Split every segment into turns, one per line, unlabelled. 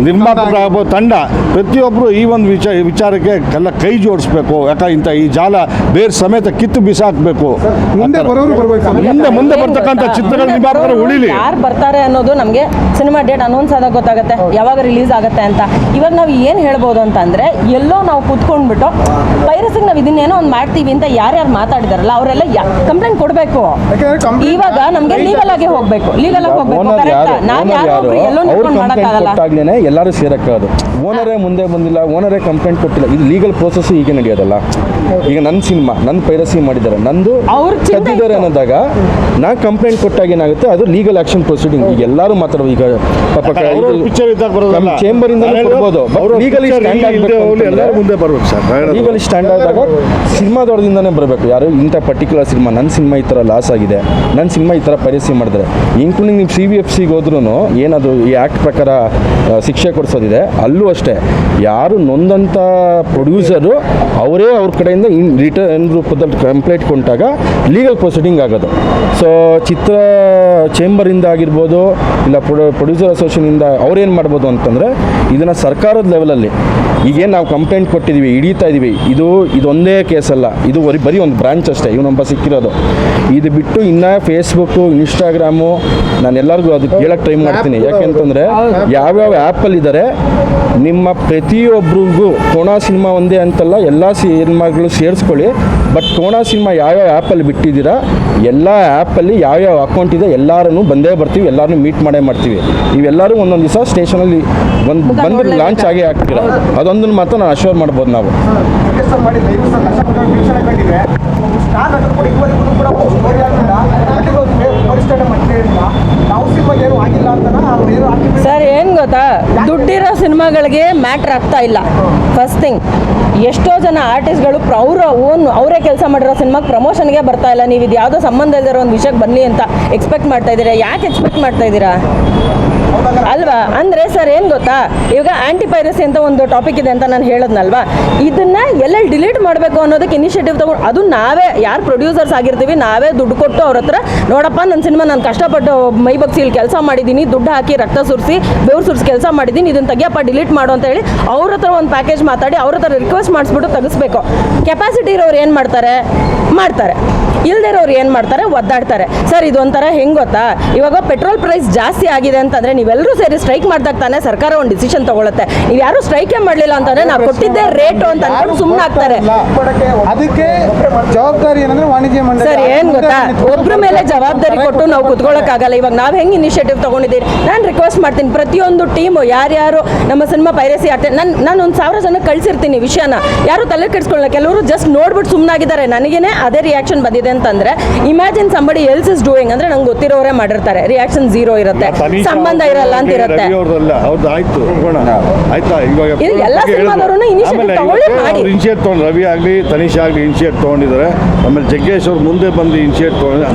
ನಿರ್ಮಾಪಕರಾಗಬಹುದು ತಂಡ ಪ್ರತಿಯೊಬ್ಬರು ಈ ಒಂದು ವಿಚಾರಕ್ಕೆ ಎಲ್ಲ ಕೈ ಜೋಡಿಸ್ಬೇಕು. ಯಾಕೆ ಈ ಜಾಲ ಬೇರೆ ಸಮೇತ ಕಿತ್ತು ಬಿಸಾಕಬೇಕು. ಮುಂದೆ ಬರ್ತಕ್ಕಂಥ ಚಿತ್ರಗಳ ನಿರ್ಮಾಪಕರು ಉಳಿಲಿ.
ಯಾರು ಬರ್ತಾರೆ ಅನ್ನೋದು ನಮಗೆ ಸಿನಿಮಾ ಡೇಟ್ ಅನೌನ್ಸ್ ಆದಾಗ ಗೊತ್ತಾಗುತ್ತೆ, ಯಾವಾಗ ರಿಲೀಸ್ ಆಗುತ್ತೆ ಅಂತ. ಇವಾಗ ನಾವು ಏನು ಹೇಳ್ಬೋದು ಅಂತಂದ್ರೆ, ಎಲ್ಲೋ ನಾವು ಕೂತ್ಕೊಂಡ್ಬಿಟ್ಟು ಪೈರಸಿಗೆ ನಾವು ಇದನ್ನೇನೋ ಒಂದು ಮಾಡ್ತೀವಿ ಅಂತ ಯಾರ್ಯಾರು ಮಾತಾಡಿದಾರಲ್ಲ ಅವರೆಲ್ಲ ಕಂಪ್ಲೇಂಟ್ ಕೊಡಬೇಕು. ಇವಾಗ ನಮ್ಗೆ ಲೀಗಲ್ ಆಗಿ ಹೋಗ್ಬೇಕು. ನಾನು ಯಾರು ಎಲ್ಲೋ ನಿಂತ್ಕೊಂಡು ಮಾಡೋಕ್ಕಾಗಲ್ಲ.
ಎಲ್ಲರೂ ಸೇರಕ್ಕಾಗದು. ಓನರೇ ಮುಂದೆ ಬಂದಿಲ್ಲ, ಓನರೇ ಕಂಪ್ಲೇಂಟ್ ಕೊಟ್ಟಿಲ್ಲ. ಇದು ಲೀಗಲ್ ಪ್ರೋಸೆಸ್ ಹೀಗೆ ನಡೆಯೋದಲ್ಲ. ಈಗ ನನ್ನ ಸಿನಿಮಾ ನನ್ನ ಪೈರಸಿ ಮಾಡಿದ್ದಾರೆ, ನಂದು ಕದ್ದಿದ್ದಾರೆ ಅನ್ನೋದಾಗ ನಾ ಕಂಪ್ಲೇಂಟ್ ಕೊಟ್ಟಾಗ ಏನಾಗುತ್ತೆ, ಅದು ಲೀಗಲ್ ಆಕ್ಷನ್ ಪ್ರೊಸೀಡಿಂಗ್. ಈಗ ಎಲ್ಲರೂ ಮಾತಾಡೋದು. ಈಗ ಚೇಂಬರ್ ಇಂದ ಕೊಡ್ಬೋದು, ಲೀಗಲಿ ಸ್ಟ್ಯಾಂಡ್ ಆದಾಗ ಸಿನಿಮಾದೊಳದಿಂದಾನೇ ಬರಬೇಕು. ಯಾರು ಇಂಥ ಪರ್ಟಿಕ್ಯುಲರ್ ಸಿನಿಮಾ, ನನ್ನ ಸಿನಿಮಾ ಈ ಥರ ಲಾಸ್ ಆಗಿದೆ, ನನ್ನ ಸಿನಿಮಾ ಈ ಥರ ಪೈರಸಿ ಮಾಡಿದ್ರೆ, ಇನ್ಕ್ಲೂಡಿಂಗ್ ನೀವು CVFCಗೆ ಹೋದ್ರೂ ಏನದು ಈ ಆ್ಯಕ್ಟ್ ಪ್ರಕಾರ ಶಿಕ್ಷೆ ಕೊಡಿಸೋದಿದೆ. ಅಲ್ಲೂ ಅಷ್ಟೇ, ಯಾರು ನೊಂದಂಥ ಪ್ರೊಡ್ಯೂಸರು ಅವರೇ ಅವ್ರ ಕಡೆಯಿಂದ ರಿಟರ್ನ್ ರೂಪದಲ್ಲಿ ಕಂಪ್ಲೇಂಟ್ ಕೊಟ್ಟಾಗ ಲೀಗಲ್ ಪ್ರೊಸೀಡಿಂಗ್ ಆಗೋದು. ಸೊ ಚಿತ್ರ ಚೇಂಬರಿಂದ ಆಗಿರ್ಬೋದು, ಇಲ್ಲ ಪ್ರೊಡ್ಯೂಸರ್ ಅಸೋಸಿಯೇಷನಿಂದ ಅವ್ರೇನು ಮಾಡ್ಬೋದು ಅಂತಂದರೆ, ಇದನ್ನು ಸರ್ಕಾರದ ಲೆವೆಲಲ್ಲಿ ಈಗೇನು ನಾವು ಕಂಪ್ಲೇಂಟ್ ಕೊಟ್ಟಿದ್ದೀವಿ, ಹಿಡಿತಾ ಇದ್ದೀವಿ, ಇದೊಂದೇ ಕೇಸಲ್ಲ, ಇದು ಬರೀ ಒಂದು ಬ್ರಾಂಚ್ ಅಷ್ಟೇ ಇವನೊಬ್ಬ ಸಿಕ್ಕಿರೋದು. ಇದು ಬಿಟ್ಟು ಇನ್ನು ಫೇಸ್ಬುಕ್ಕು, ಇನ್ಸ್ಟಾಗ್ರಾಮು, ನಾನು ಎಲ್ಲರಿಗೂ ಅದಕ್ಕೆ ಹೇಳಕ್ಕೆ ಟ್ರೈ ಮಾಡ್ತೀನಿ. ಯಾಕೆಂತಂದರೆ ಯಾವ್ಯಾವ ಆ್ಯಪಲ್ಲಿದ್ದಾರೆ, ನಿಮ್ಮ ಪ್ರತಿಯೊಬ್ಬರಿಗೂ ಕೋಣ ಸಿನಿಮಾ ಒಂದೇ ಅಂತಲ್ಲ, ಎಲ್ಲ ಸಿನಿಮಾಗಳು ಸೇರಿಸ್ಕೊಳ್ಳಿ. ಬಟ್ ಕೋಣ ಸಿನಿಮಾ ಯಾವ್ಯಾವ ಆ್ಯಪಲ್ಲಿ ಬಿಟ್ಟಿದ್ದೀರಾ, ಎಲ್ಲ ಆ್ಯಪಲ್ಲಿ ಯಾವ್ಯಾವ ಅಕೌಂಟ್ ಇದೆ ಎಲ್ಲರೂ ಬಂದೇ ಬರ್ತೀವಿ, ಎಲ್ಲರೂ ಮೀಟ್ ಮಾಡೇ ಮಾಡ್ತೀವಿ. ನೀವೆಲ್ಲರೂ ಒಂದೊಂದು ದಿವಸ ಸ್ಟೇಷನಲ್ಲಿ ಬಂದು ಲಾಂಚ್ ಆಗೇ ಆಗ್ತೀರಾ. ಅದೊಂದನ್ನು ಮಾತ್ರ ನಾನು ಅಶ್ಯೂರ್ ಮಾಡ್ಬೋದು ನಾವು.
ಸರ್ ಏನು ಗೊತ್ತಾ, ದುಡ್ಡಿರೋ ಸಿನಿಮಾಗಳಿಗೆ ಮ್ಯಾಟ್ರ್ ಆಗ್ತಾ ಇಲ್ಲ. ಫಸ್ಟ್ ಥಿಂಗ್, ಎಷ್ಟೋ ಜನ ಆರ್ಟಿಸ್ಟ್ಗಳು ಅವರೇ ಕೆಲಸ ಮಾಡಿರೋ ಸಿನಿಮಾಗೆ ಪ್ರಮೋಷನ್ಗೆ ಬರ್ತಾ ಇಲ್ಲ. ನೀವು ಇದು ಯಾವುದೋ ಸಂಬಂಧ ಇಲ್ದಿರೋ ಒಂದು ವಿಷಯಕ್ಕೆ ಬರಲಿ ಅಂತ ಎಕ್ಸ್ಪೆಕ್ಟ್ ಮಾಡ್ತಾ ಇದ್ದೀರಾ. ಯಾಕೆ ಎಕ್ಸ್ಪೆಕ್ಟ್ ಮಾಡ್ತಾ ಇದ್ದೀರಾ ಅಲ್ವಾ? ಅಂದರೆ ಸರ್ ಏನು ಗೊತ್ತಾ, ಇವಾಗ ಆ್ಯಂಟಿ ಪೈರಸಿ ಅಂತ ಒಂದು ಟಾಪಿಕ್ ಇದೆ ಅಂತ ನಾನು ಹೇಳೋದ್ನಲ್ವಾ, ಇದನ್ನು ಎಲ್ಲೆಲ್ಲಿ ಡಿಲೀಟ್ ಮಾಡಬೇಕು ಅನ್ನೋದಕ್ಕೆ ಇನಿಷಿಯೇಟಿವ್ ತೊಗೊಂಡು, ಅದು ನಾವೇ ಯಾರು ಪ್ರೊಡ್ಯೂಸರ್ಸ್ ಆಗಿರ್ತೀವಿ ನಾವೇ ದುಡ್ಡು ಕೊಟ್ಟು ಅವ್ರ ಹತ್ರ, ನೋಡಪ್ಪ ನನ್ನ ಸಿನಿಮಾ ನಾನು ಕಷ್ಟಪಟ್ಟು ಮೈ ಬಗ್ಸಿ ಇಲ್ಲಿ ಕೆಲಸ ಮಾಡಿದ್ದೀನಿ, ದುಡ್ಡು ಹಾಕಿ ರಕ್ತ ಸುರಿಸಿ ಬೆವ್ರು ಸುರಿಸಿ ಕೆಲಸ ಮಾಡಿದ್ದೀನಿ, ಇದನ್ನು ತೆಗಿಯಪ್ಪ ಡಿಲೀಟ್ ಮಾಡು ಅಂತ ಹೇಳಿ ಅವ್ರ ಹತ್ರ ಒಂದು ಪ್ಯಾಕೇಜ್ ಮಾತಾಡಿ ಅವ್ರ ಹತ್ರ ರಿಕ್ವೆಸ್ಟ್ ಮಾಡಿಸ್ಬಿಟ್ಟು ತೆಗಿಸ್ಬೇಕು. ಕೆಪಾಸಿಟಿ ಇರೋರು ಏನು ಮಾಡ್ತಾರೆ, ಇಲ್ದಿರೋರು ಏನು ಮಾಡ್ತಾರೆ, ಒದ್ದಾಡ್ತಾರೆ. ಸರ್ ಇದೊಂಥರ ಹೆಂಗೆ ಗೊತ್ತಾ, ಇವಾಗ ಪೆಟ್ರೋಲ್ ಪ್ರೈಸ್ ಜಾಸ್ತಿ ಆಗಿದೆ ಅಂತಂದರೆ ನೀವೆಲ್ಲರೂ ಸೇರಿ ಸ್ಟ್ರೈಕ್ ಮಾಡಿದಾಗ ತಾನೇ ಸರ್ಕಾರ ಒಂದು ಡಿಸಿಷನ್ ತಗೊಳುತ್ತೆ. ನೀವು ಯಾರು ಸ್ಟ್ರೈಕೇ ಮಾಡಲಿಲ್ಲ ಅಂತಂದರೆ ನಾವು ಕೊಟ್ಟಿದ್ದೇ ರೇಟು ಅಂತ ಅಂದ್ಕೊಂಡು ಸುಮ್ಮನೆ ಆಗ್ತಾರೆ.
ಅದಕ್ಕೆ ಜವಾಬ್ದಾರಿ ಏನಂದ್ರೆ ವಾಣಿಜ್ಯ ಮಂಡಳಿ.
ಸರ್ ಏನು ಗೊತ್ತಾ, ಒಬ್ಬರ ಮೇಲೆ ಜವಾಬ್ದಾರಿ ಕೊಟ್ಟು ನಾವು ಕುತ್ಕೊಳ್ಳೋಕ್ಕಾಗಲ್ಲ. ಇವಾಗ ನಾವು ಹೆಂಗೆ ಇನಿಷಿಯೇಟಿವ್ ತೊಗೊಂಡಿದ್ದೀರಿ, ನಾನು ರಿಕ್ವೆಸ್ಟ್ ಮಾಡ್ತೀನಿ ಪ್ರತಿಯೊಂದು ಟೀಮು ಯಾರ್ಯಾರು ನಮ್ಮ ಸಿನಿಮಾ ಪೈರಸಿ ಆಗ್ತದೆ, ನಾನು ಒಂದು 1000 ಜನಕ್ಕೆ ಕಳಿಸಿರ್ತೀನಿ ವಿಷಯನ, ಯಾರು ತಲೆ ಕೆಡಿಸ್ಕೊಳ್ಳಲ್ಲ. ಕೆಲವರು ಜಸ್ಟ್ ನೋಡ್ಬಿಟ್ಟು ಸುಮ್ಮನಾಗಿದ್ದಾರೆ. ನನಗೇನೆ ಅದೇ ರಿಯಾಕ್ಷನ್ ಬಂದಿದೆ ಅಂತಂದ್ರೆ, imagine somebody else is doing ಅಂದ್ರೆ ನಂಗೆ ಗೊತ್ತಿರೋರೇ ಮಾಡಿರ್ತಾರೆ, ರಿಯಾಕ್ಷನ್ 0 ಇರುತ್ತೆ, ಸಂಬಂಧ ಇರಲ್ಲ ಅಂತ ಇರುತ್ತೆ. ಎಲ್ಲ ಸಿನಿಮಾದವರು ಇನಿಷಿಯೇಟಿವ್ ತಗೊಳ್ಳಿ ಮಾಡಿ.
ಇನಿಷಿಯೇಟ್ ತಗೊಂಡು ರವಿ ಆಗಲಿ ತನಿಷಾ ಆಗಲಿ ಇನಿಷಿಯೇಟ್ ತೊಗೊಂಡಿದ್ದಾರೆ. ಆಮೇಲೆ ಜಗ್ಗೇಶ್ ಅವರು ಮುಂದೆ ಬಂದು ಇನಿಷಿಯೇಟ್ ತೊಗೊಂಡು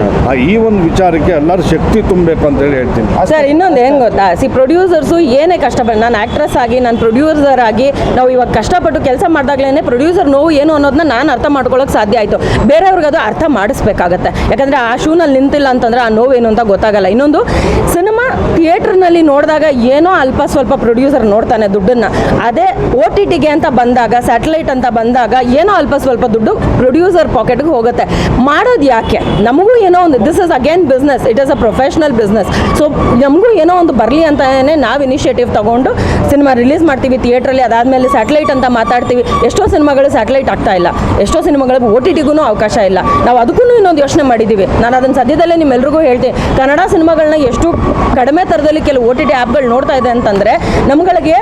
ಈ ಒಂದು ವಿಚಾರಕ್ಕೆ ಎಲ್ಲರೂ ಶಕ್ತಿ ತುಂಬಬೇಕು ಅಂತ ಹೇಳಿ ಹೇಳ್ತೀನಿ.
ಸರ್ ಇನ್ನೊಂದು ಏನು ಗೊತ್ತಾ, ಪ್ರೊಡ್ಯೂಸರ್ಸು ಏನೇ ಕಷ್ಟಪಟ್ಟು, ನಾನು ಆಕ್ಟ್ರೆಸ್ ಆಗಿ ನಾನು ಪ್ರೊಡ್ಯೂಸರ್ ಆಗಿ ನಾವು ಇವಾಗ ಕಷ್ಟಪಟ್ಟು ಕೆಲಸ ಮಾಡಿದಾಗಲೇ ಪ್ರೊಡ್ಯೂಸರ್ ನೋವು ಏನು ಅನ್ನೋದನ್ನ ನಾನು ಅರ್ಥ ಮಾಡ್ಕೊಳ್ಳೋಕೆ ಸಾಧ್ಯ ಆಯಿತು. ಬೇರೆಯವ್ರಿಗೆ ಅದು ಅರ್ಥ ಮಾಡಿಸ್ಬೇಕಾಗತ್ತೆ. ಯಾಕಂದರೆ ಆ ಶೂನಲ್ಲಿ ನಿಂತಿಲ್ಲ ಅಂತಂದರೆ ಆ ನೋವೇನು ಅಂತ ಗೊತ್ತಾಗಲ್ಲ. ಇನ್ನೊಂದು, ಸಿನಿಮಾ ಥಿಯೇಟ್ರ್ನಲ್ಲಿ ನೋಡಿದಾಗ ಏನೋ ಅಲ್ಪ ಸ್ವಲ್ಪ ಪ್ರೊಡ್ಯೂಸರ್ ನೋಡ್ತಾನೆ ದುಡ್ಡನ್ನು. ಅದೇ OTTಗೆ ಅಂತ ಬಂದಾಗ, ಸ್ಯಾಟಲೈಟ್ ಅಂತ ಬಂದಾಗ ಏನೋ ಅಲ್ಪ ಸ್ವಲ್ಪ ದುಡ್ಡು ಪ್ರೊಡ್ಯೂಸರ್ ಪಾಕೆಟ್ಗೆ ಹೋಗುತ್ತೆ. ಮಾಡೋದು ಯಾಕೆ? ನಮಗೂ ಏನೋ ಒಂದು, this is again business, it is a professional business. So ನಮಗೂ ಏನೋ ಒಂದು ಬರಲಿ ಅಂತಲೇ ನಾವು ಇನಿಷಿಯೇಟಿವ್ ತೊಗೊಂಡು ಸಿನಿಮಾ ರಿಲೀಸ್ ಮಾಡ್ತೀವಿ ಥಿಯೇಟ್ರಲ್ಲಿ. ಅದಾದಮೇಲೆ ಸ್ಯಾಟಲೈಟ್ ಅಂತ ಮಾತಾಡ್ತೀವಿ. ಎಷ್ಟೋ ಸಿನಿಮಾಗಳು ಸ್ಯಾಟಲೈಟ್ ಆಗ್ತಾ ಇಲ್ಲ, ಎಷ್ಟೋ ಸಿನಿಮಾಗಳಿಗೆ OTTಗೂ ಅವಕಾಶ ಇಲ್ಲ. ನಾವು ಅದಕ್ಕೂ ಇನ್ನೊಂದು ಯೋಚನೆ ಮಾಡಿದ್ದೀವಿ. ನಾನು ಅದನ್ನು ಸದ್ಯದಲ್ಲೇ ನಿಮ್ಮೆಲ್ರಿಗೂ ಹೇಳ್ತೀನಿ, ಕನ್ನಡ ಸಿನಿಮಾಗಳನ್ನ ಎಷ್ಟು ಕಡಿಮೆ ಥರದಲ್ಲಿ ಕೆಲವು OTT ಆ್ಯಪ್ಗಳು ನೋಡ್ತಾ ಇದೆ ಅಂತಂದರೆ, ನಮ್ಗಳಿಗೆ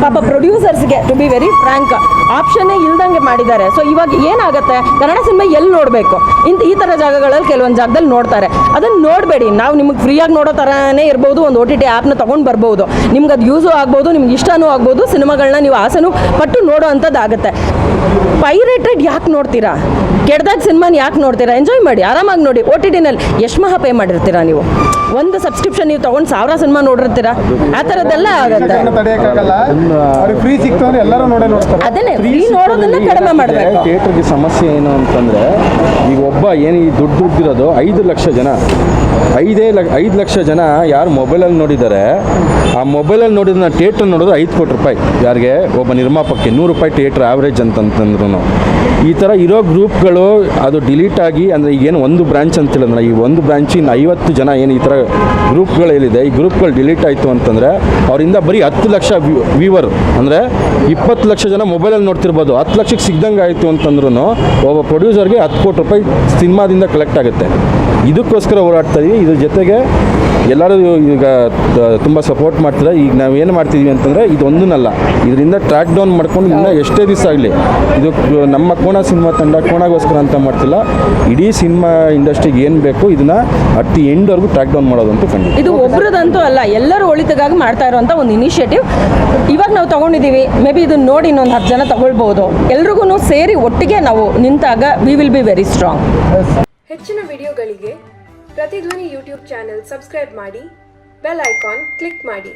ಪಾಪ ಪ್ರೊಡ್ಯೂಸರ್ಸ್ಗೆ ಟು ಬಿ ವೆರಿ ಫ್ರ್ಯಾಂಕ್ ಆಪ್ಷನ್ನೇ ಇಲ್ದಂಗೆ ಮಾಡಿದ್ದಾರೆ. ಸೊ ಇವಾಗ ಏನಾಗುತ್ತೆ, ಕನ್ನಡ ಸಿನಿಮಾ ಎಲ್ಲಿ ನೋಡಬೇಕು, ಈ ಥರ ಜಾಗಗಳಲ್ಲಿ ಕೆಲವೊಂದು ಜಾಗದಲ್ಲಿ ನೋಡ್ತಾರೆ. ಅದನ್ನು ನೋಡಬೇಡಿ. ನಾವು ನಿಮಗೆ ಫ್ರೀಯಾಗಿ ನೋಡೋ ಥರನೇ ಇರ್ಬೋದು, ಒಂದು OTT ಆ್ಯಪ್ನ ತೊಗೊಂಡು ಬರ್ಬೋದು, ನಿಮ್ಗೆ ಅದು ಯೂಸು ಆಗ್ಬೋದು, ನಿಮ್ಗೆ ಇಷ್ಟನೂ ಆಗ್ಬೋದು, ಸಿನಿಮಾಗಳನ್ನ ನೀವು ಆಸೆನೂ ಪಟ್ಟು ನೋಡೋ ಅಂಥದ್ದು ಆಗುತ್ತೆ. ಪೈರೇಟೆಡ್ ಯಾಕೆ ನೋಡ್ತೀರಾ? ಕೆಡ್ದಾಗ ಸಿನಿಮಾನ ಯಾಕೆ ನೋಡ್ತೀರಾ? ಎಂಜಾಯ್ ಮಾಡಿ, ಆರಾಮಾಗಿ ನೋಡಿ. OTTನಲ್ಲಿ ಎಷ್ಟು ಮಹಾ ಪೇ ಮಾಡಿರ್ತೀರಾ ನೀವು? ಒಂದು ಸಬ್ಸ್ಕ್ರಿಪ್ಷನ್ ನೀವು ತೊಗೊಂಡು 1000 ಸಿನಿಮಾ ನೋಡಿರ್ತೀರಾ, ಆ ಥರದ್ದೆಲ್ಲ ಆಗುತ್ತೆ.
ತಡೆಯೋಕ್ಕಾಗಲ್ಲ, ಅವ್ರಿಗೆ ಫ್ರೀ ಸಿಕ್ತು ಅಂದ್ರೆ ಎಲ್ಲರೂ ನೋಡ್ತಾರೆ.
ಅದನ್ನೇ ಫ್ರೀ ನೋಡೋದನ್ನ ಕಡಿಮೆ ಮಾಡಬೇಕು.
ಥಿಯೇಟರ್ಗೆ ಸಮಸ್ಯೆ ಏನು ಅಂತಂದರೆ, ಈಗ ಒಬ್ಬ ಏನು ಈ ದುಡ್ಡಿರೋದು 5 ಲಕ್ಷ ಜನ, 5 ಲಕ್ಷ ಜನ ಯಾರು ಮೊಬೈಲಲ್ಲಿ ನೋಡಿದ್ದಾರೆ, ಆ ಮೊಬೈಲಲ್ಲಿ ನೋಡಿದ್ರೆ ಥಿಯೇಟ್ರ್ ನೋಡೋದು 5 ಕೋಟಿ ರೂಪಾಯಿ. ಯಾರಿಗೆ? ಒಬ್ಬ ನಿರ್ಮಾಪಕಕ್ಕೆ 100 ರೂಪಾಯಿ ಥಿಯೇಟ್ರ್ ಆವ್ರೇಜ್ ಅಂತಂದ್ರೂ. ಈ ಥರ ಇರೋ ಗ್ರೂಪ್ಗಳು ಅದು ಡಿಲೀಟ್ ಆಗಿ, ಅಂದರೆ ಈಗೇನು ಒಂದು ಬ್ರಾಂಚ್ ಅಂತೇಳಿದ್ರೆ, ಈ ಒಂದು ಬ್ರಾಂಚಿನ 50 ಜನ ಏನು ಈ ಥರ ಗ್ರೂಪ್ಗಳು ಏನಿದೆ, ಈ ಗ್ರೂಪ್ಗಳು ಡಿಲೀಟ್ ಆಯಿತು ಅಂತಂದರೆ ಅವರಿಂದ ಬರೀ 10 ಲಕ್ಷ ವ್ಯೂವರ್, ಅಂದರೆ 20 ಲಕ್ಷ ಜನ ಮೊಬೈಲಲ್ಲಿ ನೋಡ್ತಿರ್ಬೋದು, 10 ಲಕ್ಷಕ್ಕೆ ಸಿಗ್ದಂಗೆ ಆಯಿತು ಅಂತಂದ್ರೂ ಒಬ್ಬ ಪ್ರೊಡ್ಯೂಸರ್ಗೆ 10 ಕೋಟಿ ರೂಪಾಯಿ ಸಿನಿಮಾದಿಂದ ಕಲೆಕ್ಟ್ ಆಗುತ್ತೆ. ಇದಕ್ಕೋಸ್ಕರ ಹೋರಾಡ್ತಾ ಇದೀವಿ. ಇದ್ರ ಜೊತೆಗೆ ಎಲ್ಲರೂ ಈಗ ತುಂಬ ಸಪೋರ್ಟ್ ಮಾಡ್ತಾರೆ. ಈಗ ನಾವು ಏನು ಮಾಡ್ತಿದ್ದೀವಿ ಅಂತಂದರೆ, ಇದೊಂದನ್ನಲ್ಲ, ಇದರಿಂದ ಟ್ರ್ಯಾಕ್ ಡೌನ್ ಮಾಡ್ಕೊಂಡು ಇನ್ನೂ ಎಷ್ಟೇ ದಿವಸ ಆಗಲಿ, ಇದು ನಮ್ಮ ಕೋಣ ಸಿನಿಮಾ ತಂಡ ಕೋಣಗೋಸ್ಕರ ಅಂತ ಮಾಡ್ತಿಲ್ಲ, ಇಡೀ ಸಿನಿಮಾ ಇಂಡಸ್ಟ್ರಿಗೆ ಏನು ಬೇಕು ಇದನ್ನು ಅಟ್ ದಿ ಎಂಡ್ವರೆಗೂ ಟ್ರ್ಯಾಕ್ ಡೌನ್ ಮಾಡೋದಂತೂ ಖಂಡಿತ.
ಇದು ಒಬ್ಬರದಂತೂ ಅಲ್ಲ, ಎಲ್ಲರೂ ಒಳಿತಿಗಾಗಿ ಮಾಡ್ತಾ ಇರುವಂಥ ಒಂದು ಇನಿಷಿಯೇಟಿವ್. ಇವಾಗ ನಾವು ತೊಗೊಂಡಿದ್ದೀವಿ, ಮೇ ಬಿ ಇದನ್ನು ನೋಡಿ ಇನ್ನೊಂದು 10 ಜನ ತೊಗೊಳ್ಬೋದು. ಎಲ್ರಿಗೂ ಸೇರಿ ಒಟ್ಟಿಗೆ ನಾವು ನಿಂತಾಗ we will be very strong.
ಹೆಚ್ಚಿನ ವಿಡಿಯೋಗಳಿಗೆ ಪ್ರತಿಧ್ವನಿ ಯೂಟ್ಯೂಬ್ ಚಾನೆಲ್ ಸಬ್ಸ್ಕ್ರೈಬ್ ಮಾಡಿ, ಬೆಲ್ ಐಕಾನ್ ಕ್ಲಿಕ್ ಮಾಡಿ.